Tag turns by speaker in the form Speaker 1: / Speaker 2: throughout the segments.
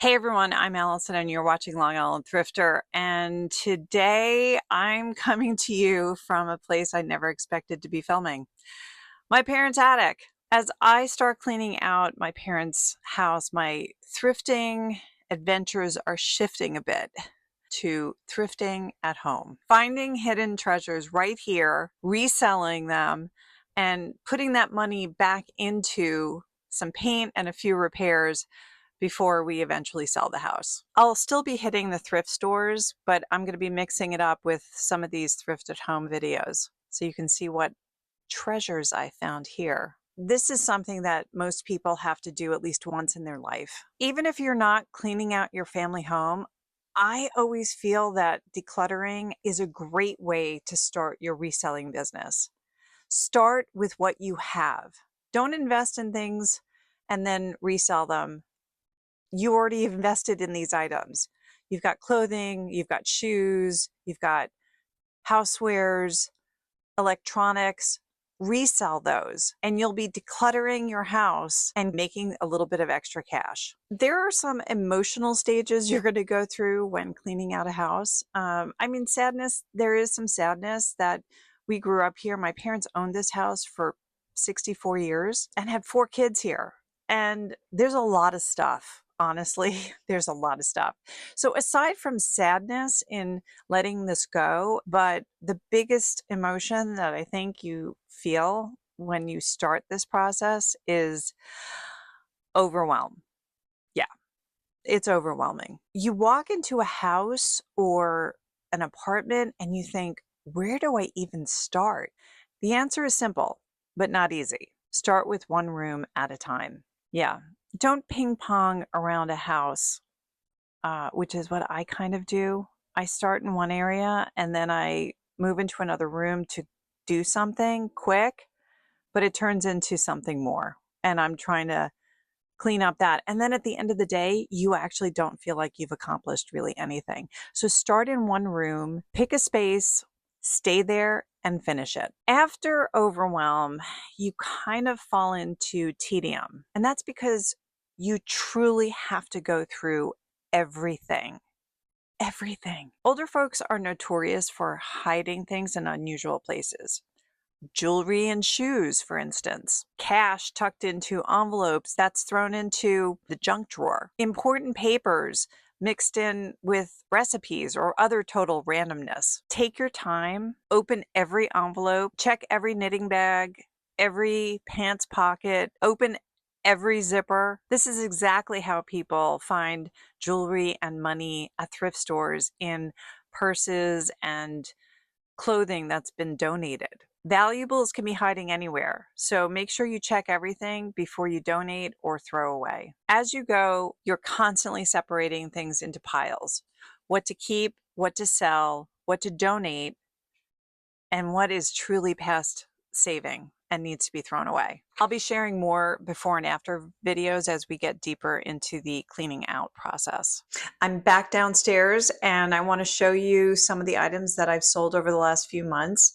Speaker 1: Hey everyone, I'm Allison and you're watching Long Island Thrifter. And today I'm coming to you from a place I never expected to be filming, my parents' attic. As I start cleaning out my parents' house, my thrifting adventures are shifting a bit to thrifting at home, finding hidden treasures right here, reselling them, and putting that money back into some paint and a few repairs before we eventually sell the house. I'll still be hitting the thrift stores, but I'm going to be mixing it up with some of these thrift at home videos so you can see what treasures I found here. This is something that most people have to do at least once in their life. Even if you're not cleaning out your family home, I always feel that decluttering is a great way to start your reselling business. Start with what you have. Don't invest in things and then resell them. You already invested in these items. You've got clothing, you've got shoes, you've got housewares, electronics. Resell those and you'll be decluttering your house and making a little bit of extra cash. There are some emotional stages you're going to go through when cleaning out a house. Sadness, there is some sadness that we grew up here. My parents owned this house for 64 years and had 4 kids here. And there's a lot of stuff. Honestly, there's a lot of stuff. So aside from sadness in letting this go, but the biggest emotion that I think you feel when you start this process is overwhelm. Yeah, it's overwhelming. You walk into a house or an apartment and you think, where do I even start? The answer is simple, but not easy. Start with one room at a time. Yeah, don't ping pong around a house, which is what I kind of do. I start in one area and then I move into another room to do something quick, but it turns into something more. And I'm trying to clean up that. And then at the end of the day, you actually don't feel like you've accomplished really anything. So start in one room, pick a space, stay there and finish it. After overwhelm, you kind of fall into tedium. And that's because you truly have to go through everything. Everything. Older folks are notorious for hiding things in unusual places. Jewelry and shoes, for instance. Cash tucked into envelopes that's thrown into the junk drawer. Important papers mixed in with recipes or other total randomness. Take your time, open every envelope, check every knitting bag, every pants pocket, open every zipper. This is exactly how people find jewelry and money at thrift stores, in purses and clothing that's been donated. Valuables can be hiding anywhere, so make sure you check everything before you donate or throw away. As you go, you're constantly separating things into piles. What to keep, what to sell, what to donate, and what is truly past saving and needs to be thrown away. I'll be sharing more before and after videos as we get deeper into the cleaning out process. I'm back downstairs and I want to show you some of the items that I've sold over the last few months.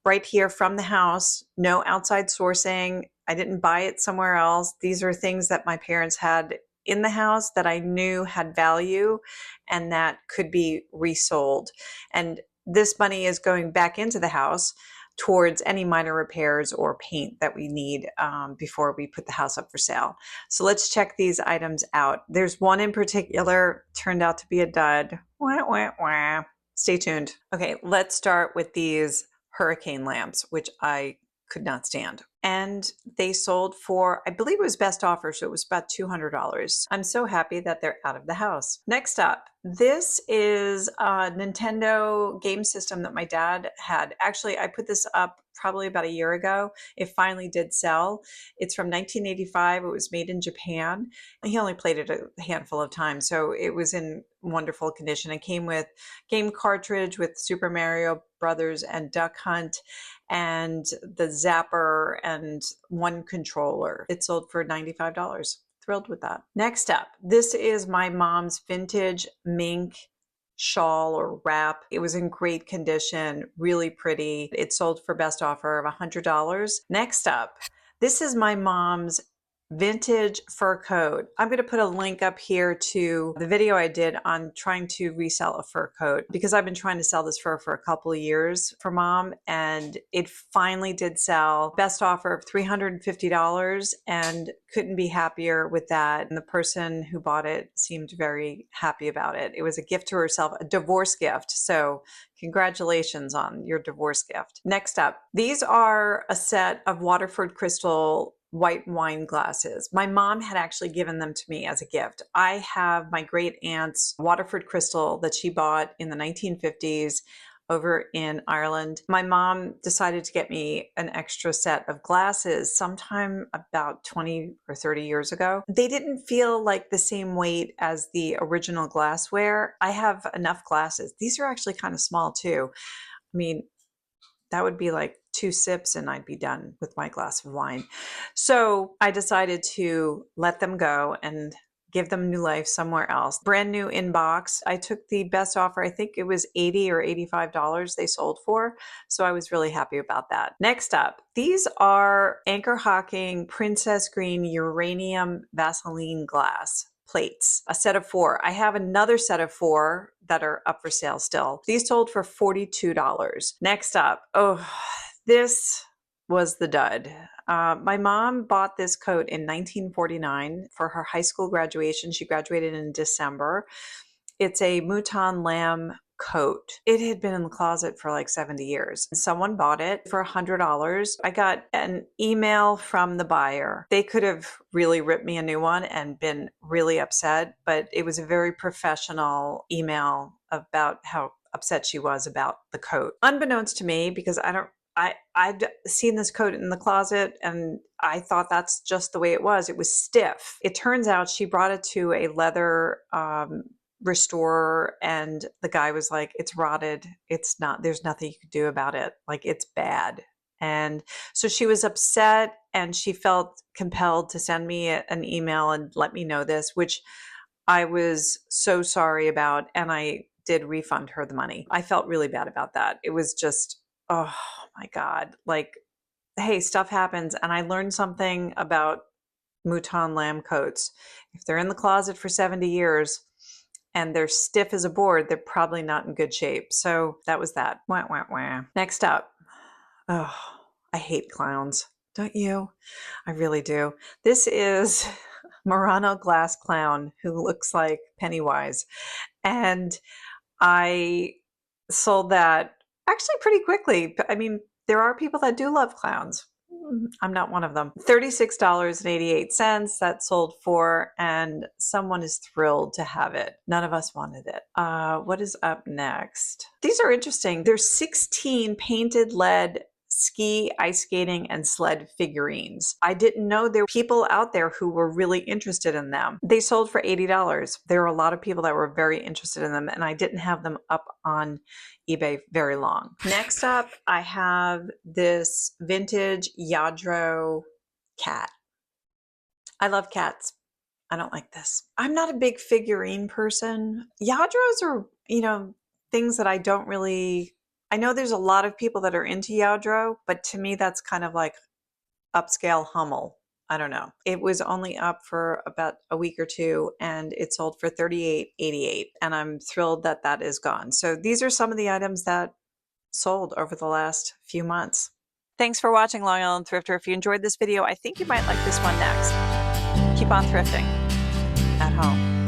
Speaker 1: Right here from the house, no outside sourcing. I didn't buy it somewhere else. These are things that my parents had in the house that I knew had value and that could be resold. And this money is going back into the house towards any minor repairs or paint that we need before we put the house up for sale. So let's check these items out. There's one in particular, turned out to be a dud. Wah, wah, wah. Stay tuned. Okay, let's start with these hurricane lamps, which I could not stand. And they sold for, I believe it was best offer, so it was about $200. I'm so happy that they're out of the house. Next up, this is a Nintendo game system that my dad had. Actually, I put this up probably about a year ago. It finally did sell. It's from 1985. It was made in Japan. He only played it a handful of times, so it was in wonderful condition. It came with game cartridge with Super Mario Brothers and Duck Hunt and the zapper and one controller. It sold for $95. Thrilled with that. Next up, this is my mom's vintage mink shawl or wrap. It was in great condition, really pretty. It sold for best offer of $100. Next up, this is my mom's vintage fur coat. I'm going to put a link up here to the video I did on trying to resell a fur coat because I've been trying to sell this fur for a couple of years for mom, and it finally did sell. Best offer of $350, and couldn't be happier with that. And the person who bought it seemed very happy about it. It was a gift to herself, a divorce gift. So congratulations on your divorce gift. Next up, these are a set of Waterford Crystal white wine glasses. My mom had actually given them to me as a gift. I have my great aunt's Waterford Crystal that she bought in the 1950s over in Ireland. My mom decided to get me an extra set of glasses sometime about 20 or 30 years ago. They didn't feel like the same weight as the original glassware. I have enough glasses. These are actually kind of small too. I mean, that would be like 2 sips and I'd be done with my glass of wine. So I decided to let them go and give them new life somewhere else. Brand new in box. I took the best offer. I think it was $80 or $85 they sold for. So I was really happy about that. Next up, these are Anchor Hocking Princess Green Uranium Vaseline glass plates, a set of 4. I have another set of 4 that are up for sale still. These sold for $42. Next up, this was the dud. My mom bought this coat in 1949 for her high school graduation. She graduated in December. It's a mouton lamb coat. It had been in the closet for like 70 years. Someone bought it for $100. I got an email from the buyer. They could have really ripped me a new one and been really upset, but it was a very professional email about how upset she was about the coat. Unbeknownst to me, because I'd seen this coat in the closet and I thought that's just the way it was. It was stiff. It turns out she brought it to a leather restorer and the guy was like, it's rotted. It's not, there's nothing you could do about it. Like, it's bad. And so she was upset and she felt compelled to send me an email and let me know this, which I was so sorry about. And I did refund her the money. I felt really bad about that. It was just, oh my God, like, hey, stuff happens. And I learned something about mouton lamb coats. If they're in the closet for 70 years and they're stiff as a board, they're probably not in good shape. So that was that. Wah, wah, wah. Next up. Oh, I hate clowns. Don't you? I really do. This is Murano glass clown who looks like Pennywise. And I sold that actually pretty quickly. I mean, there are people that do love clowns. I'm not one of them. $36.88 that sold for, and someone is thrilled to have it. None of us wanted it. What is up next? These are interesting. There's 16 painted lead ski, ice skating, and sled figurines. I didn't know there were people out there who were really interested in them. They sold for $80. There were a lot of people that were very interested in them, and I didn't have them up on eBay very long. Next up, I have this vintage Outtro cat. I love cats. I don't like this. I'm not a big figurine person. Outtros are, things that I don't really... I know there's a lot of people that are into Outtro, but to me, that's kind of like upscale Hummel. I don't know. It was only up for about a week or two and it sold for $38.88. And I'm thrilled that that is gone. So these are some of the items that sold over the last few months. Thanks for watching, Long Island Thrifter. If you enjoyed this video, I think you might like this one next. Keep on thrifting at home.